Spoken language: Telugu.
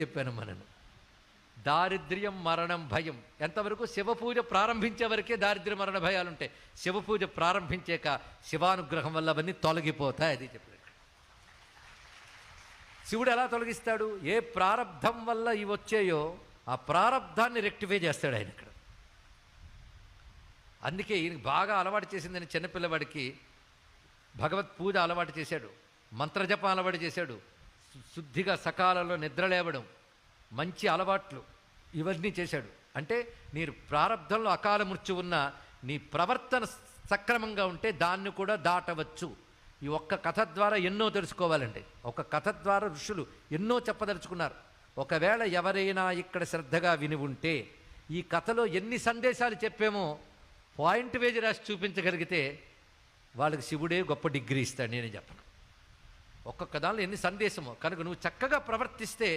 చెప్పాను మనను. దారిద్ర్యం, మరణం, భయం ఎంతవరకు శివపూజ ప్రారంభించే వరకే దారిద్ర్య మరణ భయాలు ఉంటాయి. శివపూజ ప్రారంభించాక శివానుగ్రహం వల్ల అవన్నీ తొలగిపోతాయి. అది చెప్పాడు. శివుడు ఎలా తొలగిస్తాడు? ఏ ప్రారంధం వల్ల ఇవి వచ్చాయో ఆ ప్రారంధాన్ని రెక్టిఫై చేస్తాడు ఆయన ఇక్కడ. అందుకే ఈయనకి బాగా అలవాటు చేసిందని చిన్నపిల్లవాడికి భగవత్ పూజ అలవాటు చేశాడు, మంత్రజపం అలవాటు చేశాడు, శుద్ధిగా సకాలంలో నిద్ర లేవడం, మంచి అలవాట్లు ఇవన్నీ చేశాడు. అంటే మీరు ప్రారంధంలో అకాల మృత్యు ఉన్న నీ ప్రవర్తన సక్రమంగా ఉంటే దాన్ని కూడా దాటవచ్చు. ఈ ఒక్క కథ ద్వారా ఎన్నో తెలుసుకోవాలండి. ఒక కథ ద్వారా ఋషులు ఎన్నో చెప్పదలుచుకున్నారు. ఒకవేళ ఎవరైనా ఇక్కడ శ్రద్ధగా విని ఉంటే ఈ కథలో ఎన్ని సందేశాలు చెప్పామో పాయింట్ వేజ్ రాసి చూపించగలిగితే వాళ్ళకి శివుడే గొప్ప డిగ్రీ ఇస్తాడు. నేనే చెప్పను. ఒక్కొక్క దానిలో ఎన్ని సందేశమో కనుక నువ్వు చక్కగా ప్రవర్తిస్తే